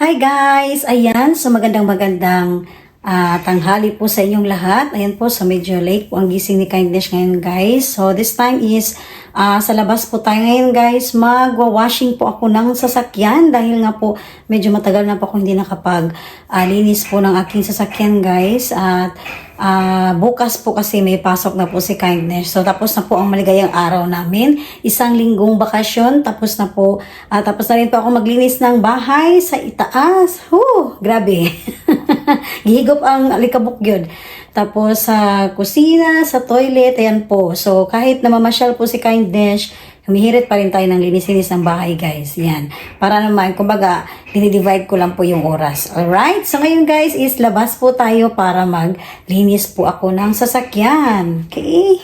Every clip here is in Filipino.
Hi guys! Ayan, so magandang tanghali po sa inyong lahat. Ayan po, so medyo late po ang gising ni Kindness ngayon guys. So this time is sa labas po tayo ngayon guys. Magwa-washing po ako ng sasakyan dahil nga po medyo matagal na po ako hindi nakapag-linis po ng aking sasakyan guys. At bukas po kasi may pasok na po si Kindness. So tapos na po ang maligayang araw namin. Isang linggong bakasyon. Tapos na po. Tapos na rin po ako maglinis ng bahay sa itaas. Grabe. Gihigop ang alikabok yun. Tapos sa kusina, sa toilet, ayan po. So kahit na mamasyal po si Kindness, humihirit pa rin tayo ng linis-linis ng bahay guys. Yan. Para naman, kumbaga, dinidivide ko lang po yung oras. Alright? So ngayon guys is labas po tayo para maglinis po ako ng sasakyan. Okay?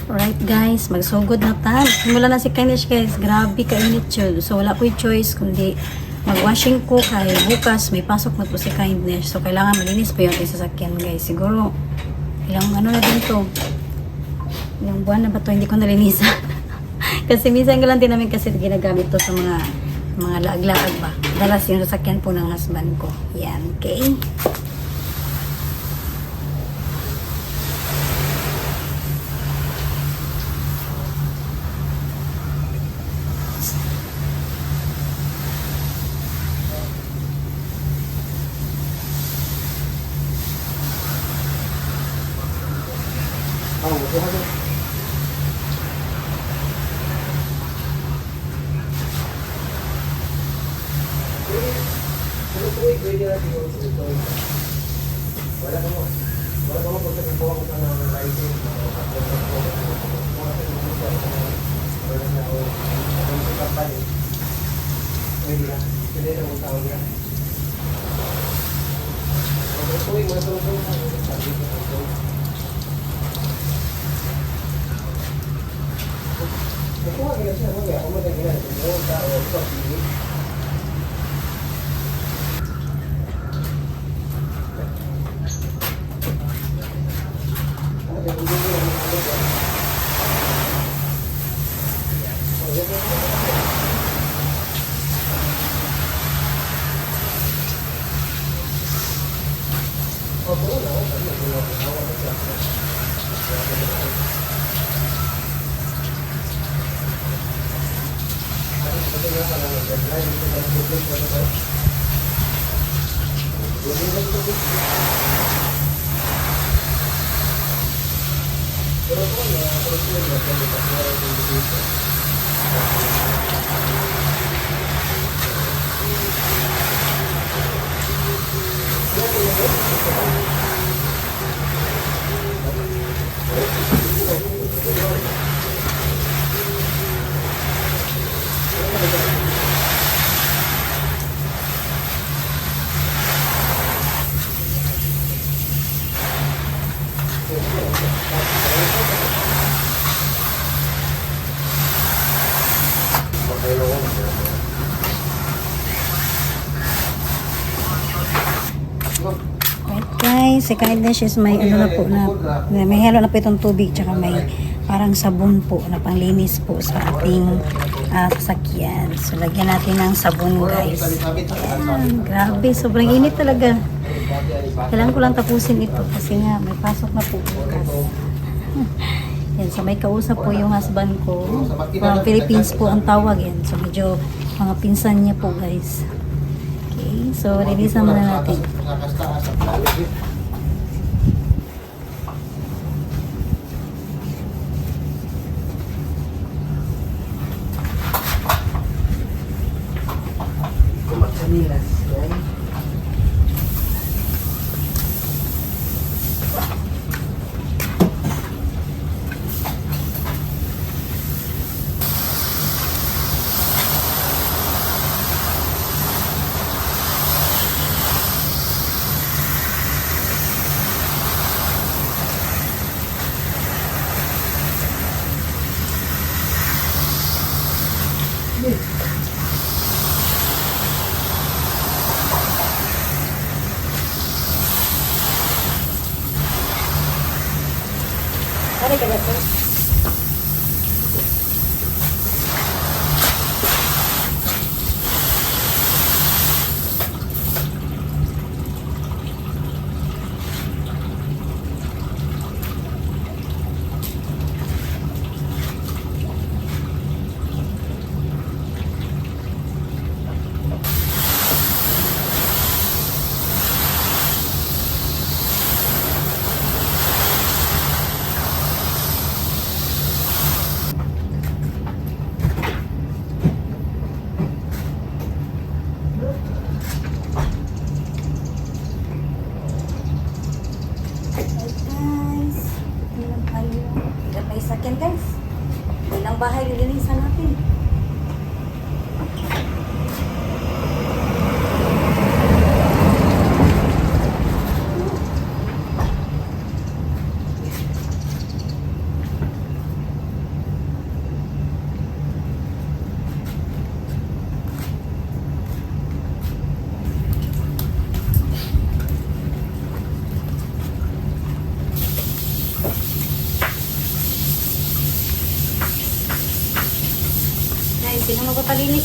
Alright guys, magsugod na tayo. Simula na si Kindness guys. Grabe kainit yun. So wala po yung choice kundi mag-washing ko kay bukas may pasok na po si Kindness. So kailangan malinis po yung sasakyan guys. Siguro ilang ano na din to. Ilang buwan na ba to hindi ko nalinisan. Kasi minsan ko lang din namin kasi ginagamit to sa mga laag-laag ba. Dalas yung sasakyan po ng husband ko. Yan, okay? Guys, si Kindness is may ano na po na may halo na po itong tubig tsaka may parang sabon po na panglinis po sa ating sasakyan. So lagyan natin ng sabon guys. Ayan, grabe, sobrang init talaga. Kailangan ko lang tapusin ito kasi nga may pasok na po bukas. Yan, so may kausap po yung husband ko. From Philippines po ang tawag yan. So medyo mga pinsan niya po guys. Okay, so releasean muna natin. Ano ka ba ito?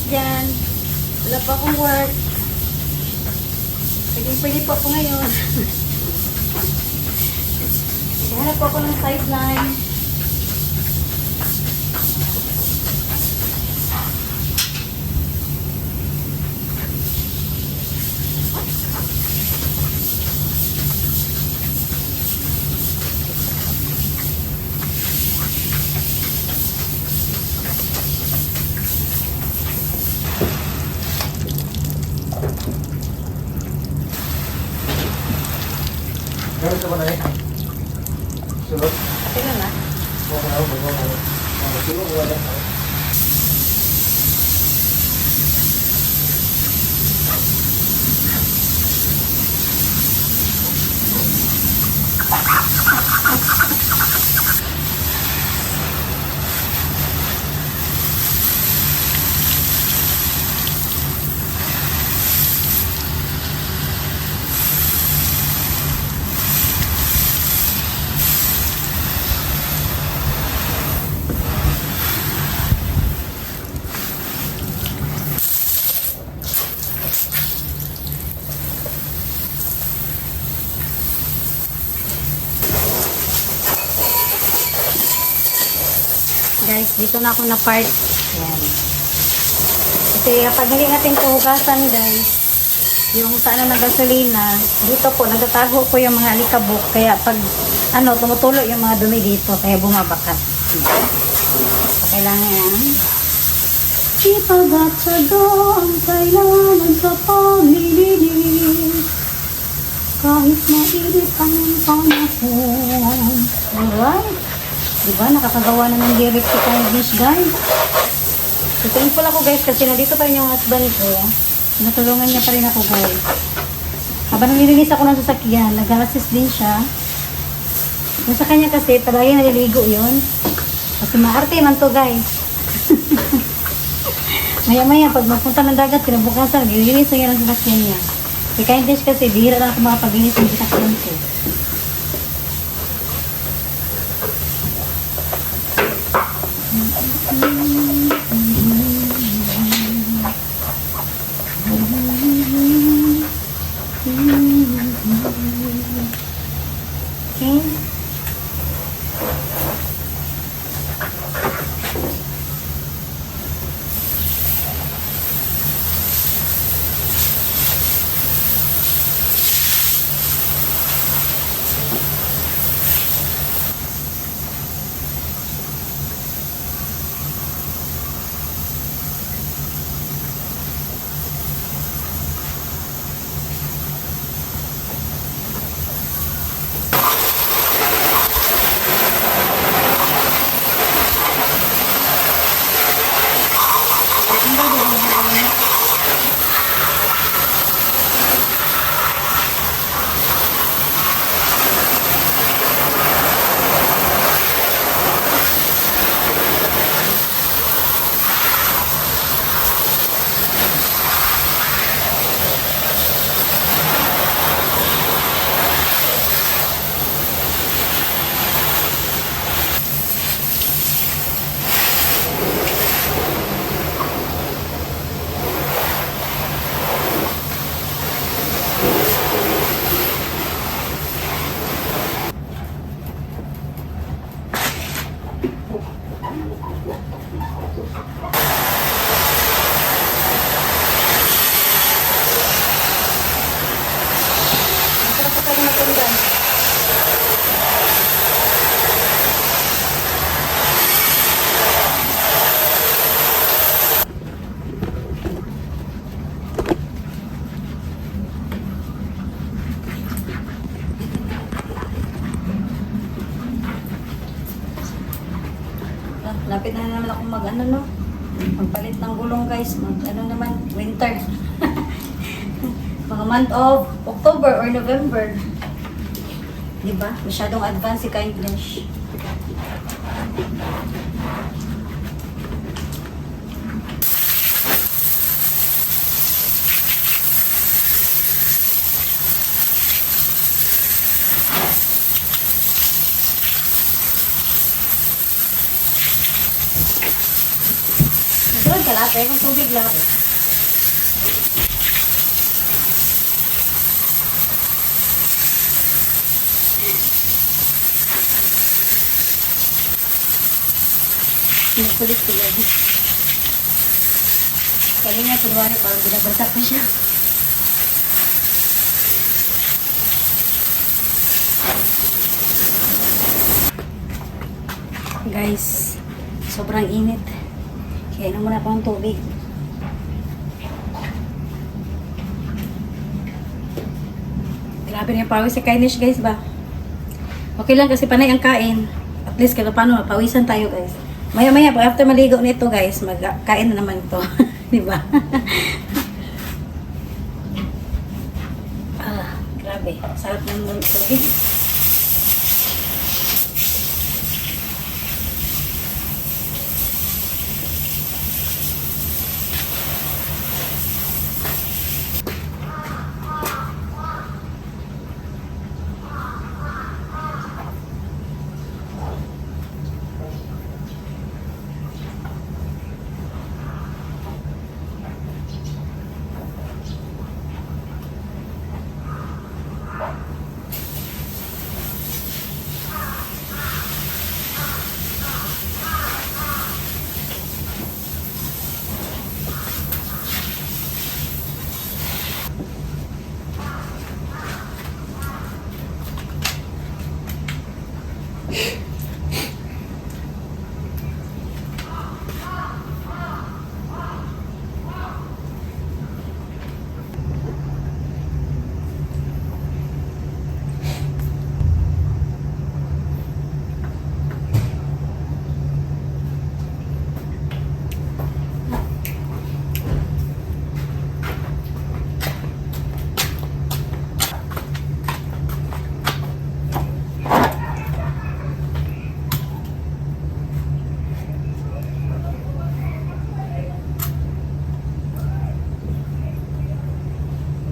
dyan. Wala pa akong work. Pwede po ako ngayon. Naghahanap po ako ng sideline. Meron ka ba na eh? Sulot? Tingnan na. Okay na, bago na. Sulot, wala. Guys, dito na ako na part. Ayan. Kasi pag hindi natin puhugasan guys, yung sa ano ng gasolina, dito po, nagtatago po yung mga alikabok. Kaya pag tumutulo yung mga dumi dito, kaya bumabakat. So, kailangan yan. Ipagatsado ang kailangan sa paglilinis. Kahit mainit ang panahon. Alright. Diba? Nakakagawa na ng lyrics si Kindness, guys. So, thankful ako, guys, kasi nandito pa rin yung husband ko. Natulungan niya pa rin ako, guys. Habang nililinis ako ng sasakyan, nag-assist din siya. Yung sa kanya kasi, palagi naliligo yun. Kasi maarte man to, guys. Maya-maya, pag magpunta ng dagat, kinabukasan, nililinis niya ng sasakyan niya. Si Kindness kasi, bihira lang ako makapaglinis ng sasakyan ko. Okay. Lapit na naman ako magpalit ng gulong guys. Naman, winter. Mga month of October or November. Diba? Masyadong advance si Kindness. Nagkaroon ka lahat Kaya kung tubig lang. Pinakulit ko yan. Kaya nga, kunwari, parang binabaltak na siya. Guys, sobrang init. Kaya inom muna ako ng tubig. Grabe na yung pawis si Kindness, guys, ba? Okay lang kasi panay ang kain. At least kahit paano, mapawisan tayo, guys. Maya-maya, after maligo nito, guys, magkain na naman ito. Di ba? Grabe. Sarap ng tubig.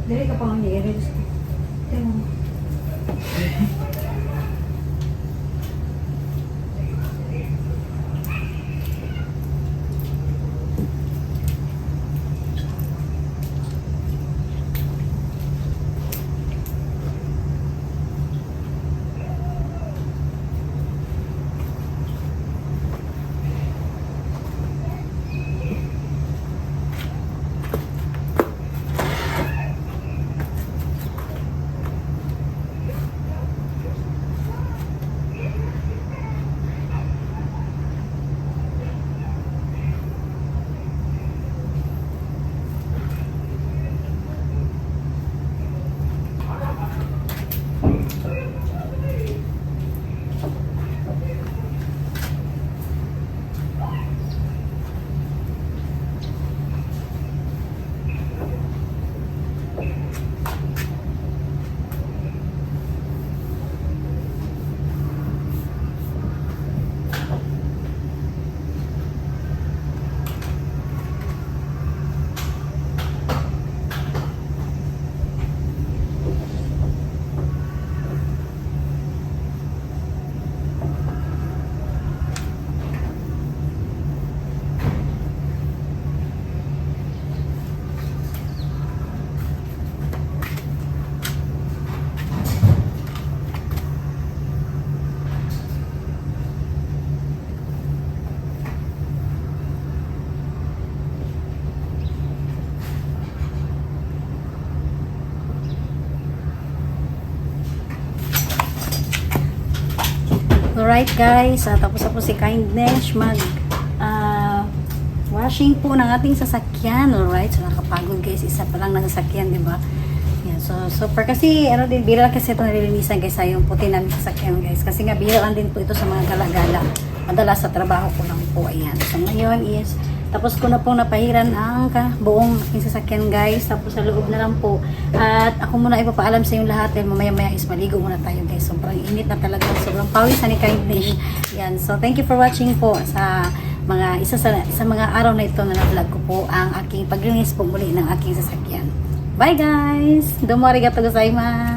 Dili ka pa nga i-erase. Tingnan mo. Alright guys, tapos na po si Kindness mag washing po ng ating sasakyan. Alright, so nakapagod guys, isa pa lang ng sasakyan, di ba? Yan, so super kasi ano din, bira kasi ito nililinisan guys yung puti namin sasakyan guys. Kasi nga bira lang din po ito sa mga gala-gala. Madalas sa trabaho ko lang po, ayan. So ngayon is tapos ko na pong napahiran ang buong aking sasakyan guys. Tapos sa loob na lang po. At ako muna ipapaalam sa yung lahat dahil mamaya-maya is maligo muna tayo guys. Sobrang init na talaga. Sobrang pawisan ni Kindness. Yan. So thank you for watching po sa mga sa mga araw na ito na na-vlog ko po ang aking paglinis po muli ng aking sasakyan. Bye guys! Domo arigatou gozaimasu!